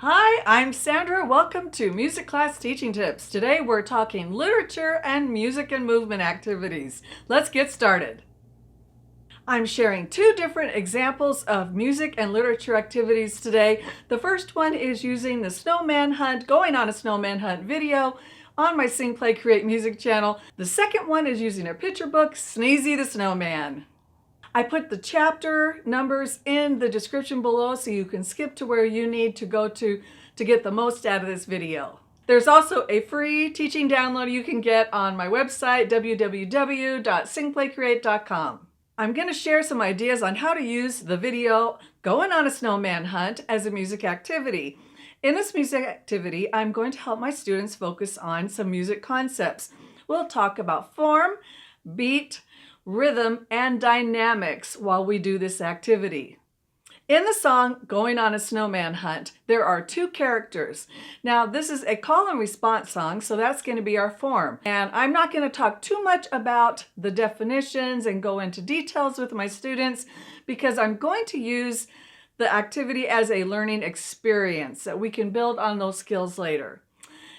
Hi, I'm Sandra. Welcome to Music Class Teaching Tips. Today we're talking literature and music and movement activities. Let's get started. I'm sharing two different examples of music and literature activities today. The first one is using the Snowman Hunt, Going on a Snowman Hunt video on my Sing, Play, Create Music channel. The second one is using a picture book, SNEEZY the Snowman. I put the chapter numbers in the description below so you can skip to where you need to go to get the most out of this video. There's also a free teaching download you can get on my website, www.singplaycreate.com. I'm going to share some ideas on how to use the video Going on a Snowman Hunt as a music activity. In this music activity, I'm going to help my students focus on some music concepts. We'll talk about form, beat, rhythm, and dynamics while we do this activity. In the song, Going on a Snowman Hunt, there are two characters. Now, this is a call and response song, so that's going to be our form. And I'm not going to talk too much about the definitions and go into details with my students because I'm going to use the activity as a learning experience that we can build on those skills later.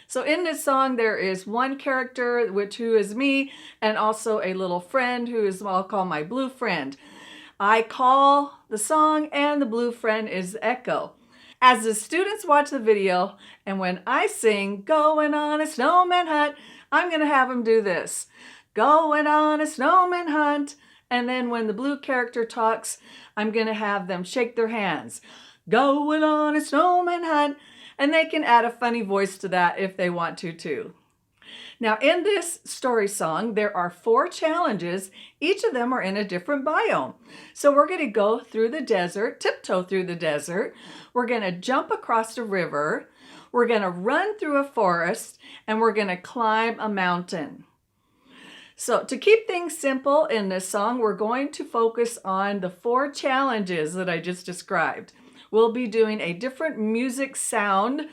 So in this song, there is one character, who is me, and also a little friend who is, I'll call my blue friend. I call the song and the blue friend is Echo. As the students watch the video, and when I sing, Going on a Snowman Hunt, I'm going to have them do this. Going on a snowman hunt. And then when the blue character talks, I'm going to have them shake their hands. Going on a snowman hunt. And they can add a funny voice to that if they want to too. Now in this story song, there are 4 challenges. Each of them are in a different biome. So we're going to go through the desert, tiptoe through the desert. We're going to jump across a river. We're going to run through a forest, and we're going to climb a mountain. So to keep things simple in this song, we're going to focus on the 4 challenges that I just described. We'll be doing a different music sound,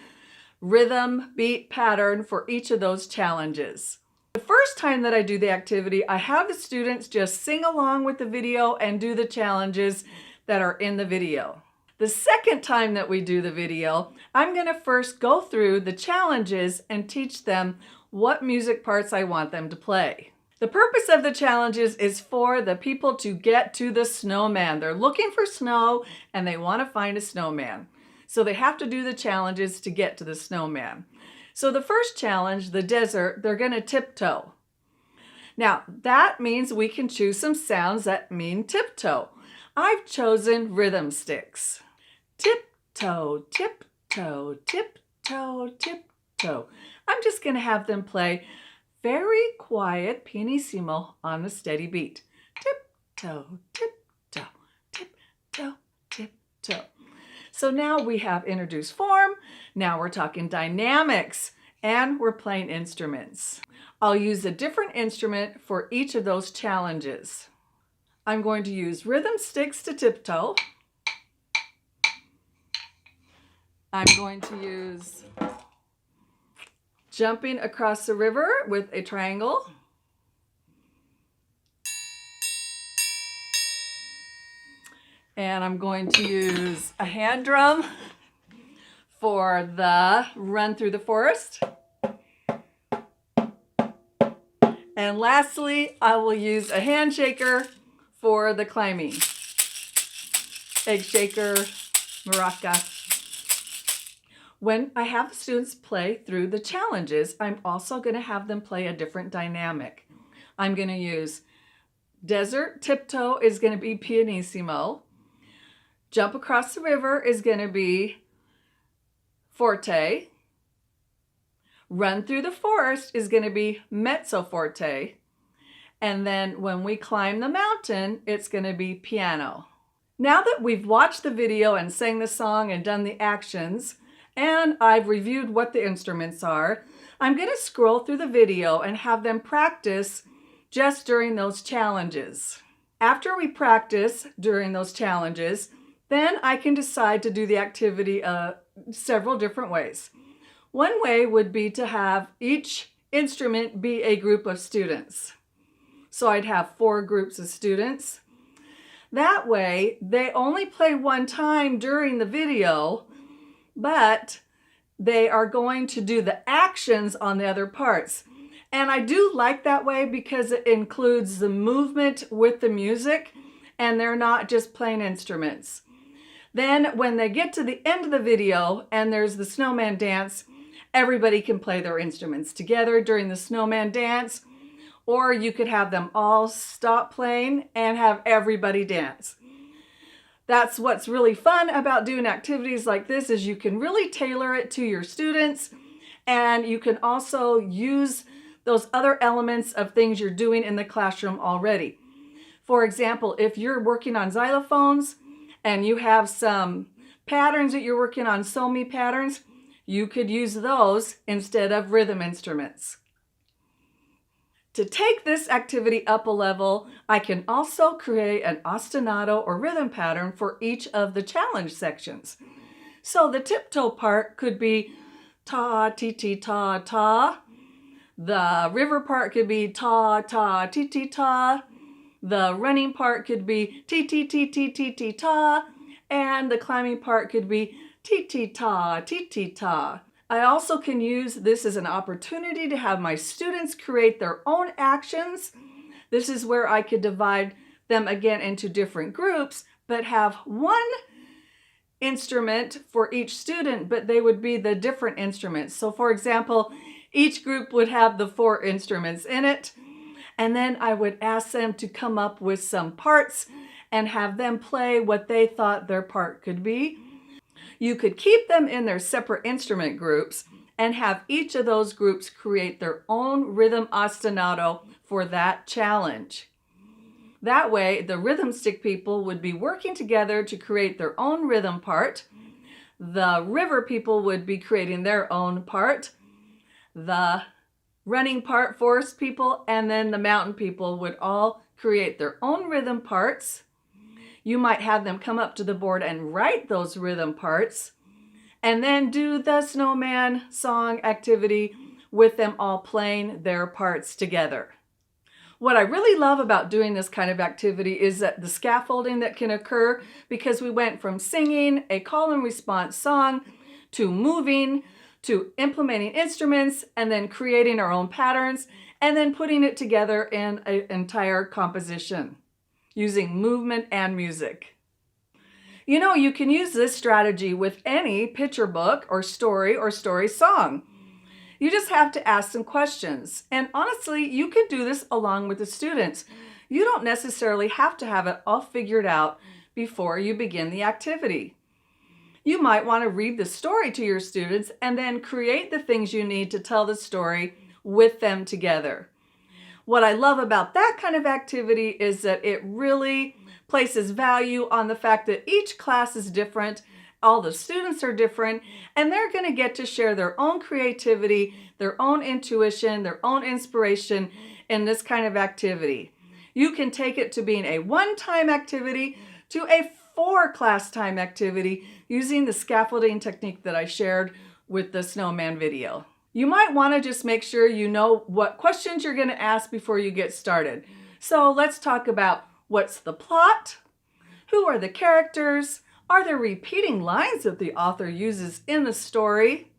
rhythm, beat pattern for each of those challenges. The first time that I do the activity, I have the students just sing along with the video and do the challenges that are in the video. The second time that we do the video, I'm going to first go through the challenges and teach them what music parts I want them to play. The purpose of the challenges is for the people to get to the snowman. They're looking for snow and they want to find a snowman. So they have to do the challenges to get to the snowman. So the first challenge, the desert, they're going to tiptoe. Now that means we can choose some sounds that mean tiptoe. I've chosen rhythm sticks. Tiptoe, tiptoe, tiptoe, tiptoe. I'm just going to have them play very quiet, pianissimo on the steady beat. Tiptoe, tiptoe, tiptoe, tiptoe. So now we have introduced form. Now we're talking dynamics and we're playing instruments. I'll use a different instrument for each of those challenges. I'm going to use rhythm sticks to tiptoe. I'm going to use jumping across the river with a triangle. And I'm going to use a hand drum for the run through the forest. And lastly, I will use a hand shaker for the climbing. Egg shaker, maraca. When I have the students play through the challenges, I'm also going to have them play a different dynamic. I'm going to use desert, tiptoe is going to be pianissimo. Jump across the river is going to be forte. Run through the forest is going to be mezzo forte. And then when we climb the mountain, it's going to be piano. Now that we've watched the video and sang the song and done the actions, and I've reviewed what the instruments are, I'm going to scroll through the video and have them practice just during those challenges. After we practice during those challenges, then I can decide to do the activity several different ways. One way would be to have each instrument be a group of students. So I'd have 4 groups of students. That way, they only play one time during the video, but they are going to do the actions on the other parts. And I do like that way because it includes the movement with the music and they're not just playing instruments. Then when they get to the end of the video and there's the snowman dance, everybody can play their instruments together during the snowman dance, or you could have them all stop playing and have everybody dance. That's what's really fun about doing activities like this, is you can really tailor it to your students, and you can also use those other elements of things you're doing in the classroom already. For example, if you're working on xylophones and you have some patterns that you're working on, so-me patterns, you could use those instead of rhythm instruments. To take this activity up a level, I can also create an ostinato or rhythm pattern for each of the challenge sections. So the tiptoe part could be ta, ti, ti, ta, ta. The river part could be ta, ta, ti, ti, ta. The running part could be ti, ti, ti, ti, ti, ti, ta. And the climbing part could be ti, ti, ta, ti, ti, ta. I also can use this as an opportunity to have my students create their own actions. This is where I could divide them again into different groups, but have one instrument for each student, but they would be the different instruments. So for example, each group would have the 4 instruments in it, and then I would ask them to come up with some parts and have them play what they thought their part could be. You could keep them in their separate instrument groups and have each of those groups create their own rhythm ostinato for that challenge. That way, the rhythm stick people would be working together to create their own rhythm part. The river people would be creating their own part. The running part, forest people, and then the mountain people would all create their own rhythm parts. You might have them come up to the board and write those rhythm parts, and then do the snowman song activity with them all playing their parts together. What I really love about doing this kind of activity is that the scaffolding that can occur, because we went from singing a call and response song to moving, to implementing instruments, and then creating our own patterns, and then putting it together in an entire composition using movement and music. You know, you can use this strategy with any picture book or story song. You just have to ask some questions. And honestly, you can do this along with the students. You don't necessarily have to have it all figured out before you begin the activity. You might want to read the story to your students and then create the things you need to tell the story with them together. What I love about that kind of activity is that it really places value on the fact that each class is different, all the students are different, and they're going to get to share their own creativity, their own intuition, their own inspiration in this kind of activity. You can take it to being a one-time activity to a 4-class time activity using the scaffolding technique that I shared with the snowman video. You might want to just make sure you know what questions you're going to ask before you get started. So let's talk about what's the plot, who are the characters, are there repeating lines that the author uses in the story,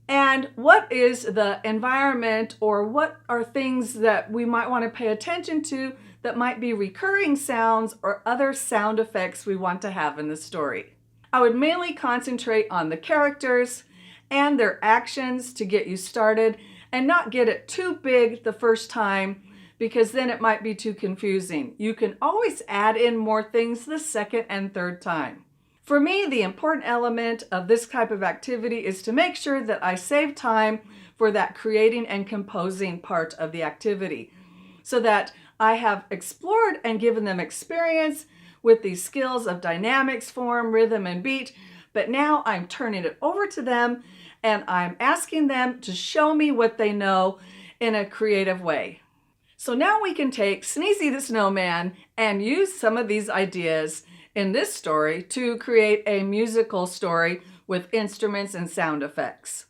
and what is the environment, or what are things that we might want to pay attention to that might be recurring sounds or other sound effects we want to have in the story. I would mainly concentrate on the characters and their actions to get you started, and not get it too big the first time, because then it might be too confusing. You can always add in more things the second and third time. For me, the important element of this type of activity is to make sure that I save time for that creating and composing part of the activity, so that I have explored and given them experience with these skills of dynamics, form, rhythm, and beat, but now I'm turning it over to them and I'm asking them to show me what they know in a creative way. So now we can take Sneezy the Snowman and use some of these ideas in this story to create a musical story with instruments and sound effects.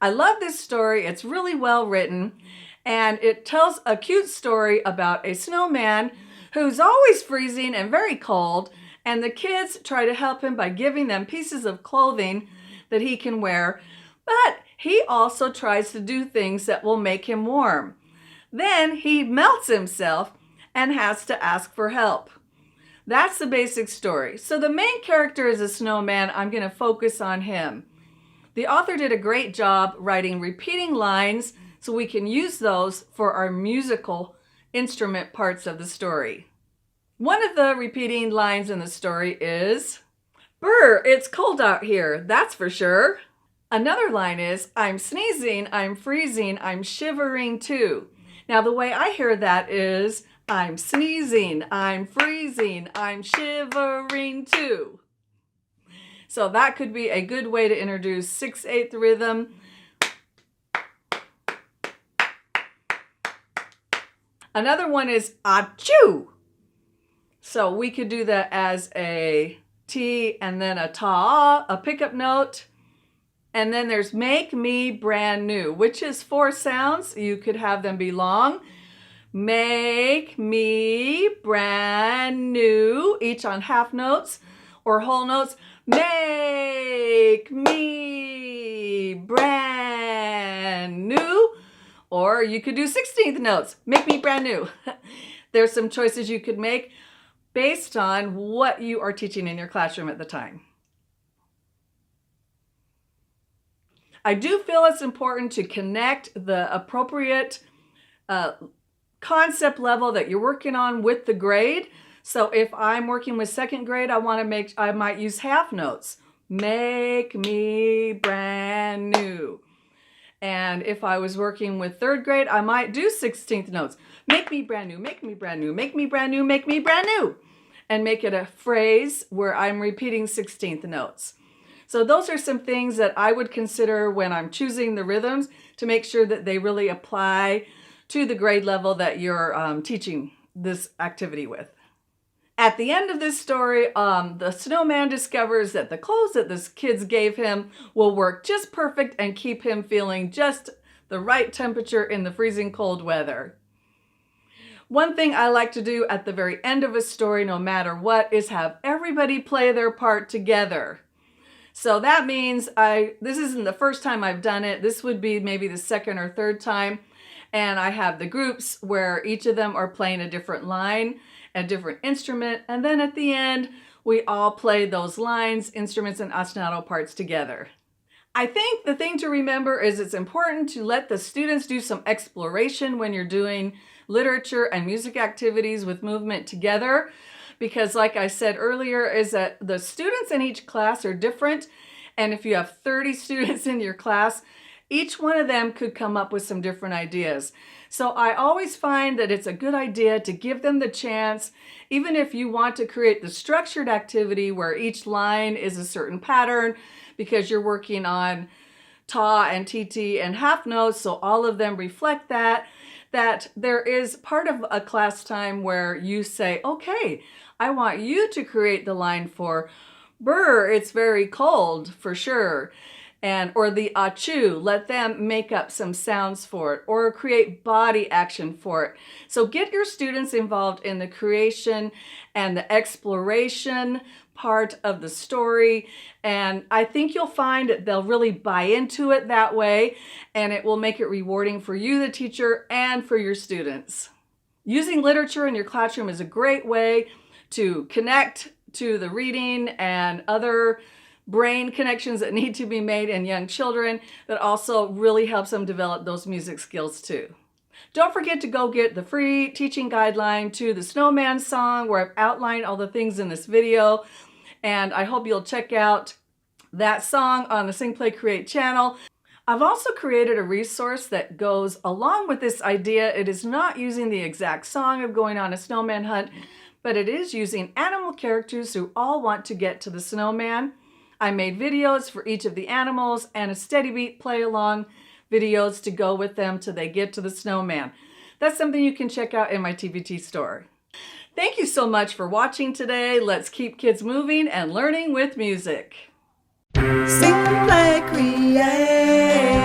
I love this story. It's really well written, and it tells a cute story about a snowman who's always freezing and very cold, and the kids try to help him by giving them pieces of clothing that he can wear, but he also tries to do things that will make him warm. Then he melts himself and has to ask for help. That's the basic story. So the main character is a snowman. I'm going to focus on him. The author did a great job writing repeating lines so we can use those for our musical instrument parts of the story. One of the repeating lines in the story is, "Brr, it's cold out here, that's for sure." Another line is, "I'm sneezing, I'm freezing, I'm shivering too." Now the way I hear that is, I'm sneezing, I'm freezing, I'm shivering too. So that could be a good way to introduce 6/8 rhythm. Another one is achoo. So we could do that as a T and then a ta, a pickup note. And then there's make me brand new, which is 4 sounds. You could have them be long. Make me brand new, each on half notes or whole notes. Make me brand new. Or you could do 16th notes. Make me brand new. There's some choices you could make based on what you are teaching in your classroom at the time. I do feel it's important to connect the appropriate concept level that you're working on with the grade. So if I'm working with 2nd grade, I might use half notes. Make me brand new. And if I was working with 3rd grade, I might do 16th notes. Make me brand new, make me brand new, make me brand new, make me brand new. And make it a phrase where I'm repeating 16th notes. So those are some things that I would consider when I'm choosing the rhythms to make sure that they really apply to the grade level that you're teaching this activity with. At the end of this story, the snowman discovers that the clothes that the kids gave him will work just perfect and keep him feeling just the right temperature in the freezing cold weather. One thing I like to do at the very end of a story, no matter what, is have everybody play their part together. So that means this isn't the first time I've done it. This would be maybe the 2nd or 3rd time. And I have the groups where each of them are playing a different line, a different instrument. And then at the end, we all play those lines, instruments, and ostinato parts together. I think the thing to remember is it's important to let the students do some exploration when you're doing literature and music activities with movement together. Because like I said earlier, is that the students in each class are different. And if you have 30 students in your class, each one of them could come up with some different ideas. So I always find that it's a good idea to give them the chance, even if you want to create the structured activity where each line is a certain pattern, because you're working on ta and tt and half notes, so all of them reflect that there is part of a class time where you say, okay, I want you to create the line for brr, it's very cold, for sure. Or the achoo, let them make up some sounds for it or create body action for it. So get your students involved in the creation and the exploration part of the story. And I think you'll find that they'll really buy into it that way, and it will make it rewarding for you, the teacher, and for your students. Using literature in your classroom is a great way to connect to the reading and other brain connections that need to be made in young children, that also really helps them develop those music skills too. Don't forget to go get the free teaching guideline to the Snowman song, where I've outlined all the things in this video. And I hope you'll check out that song on the Sing Play Create channel. I've also created a resource that goes along with this idea. It is not using the exact song of Going on a Snowman Hunt, but it is using animal characters who all want to get to the snowman. I made videos for each of the animals and a steady beat play along videos to go with them till they get to the snowman. That's something you can check out in my TVT store. Thank you so much for watching today. Let's keep kids moving and learning with music. Sing, play, create.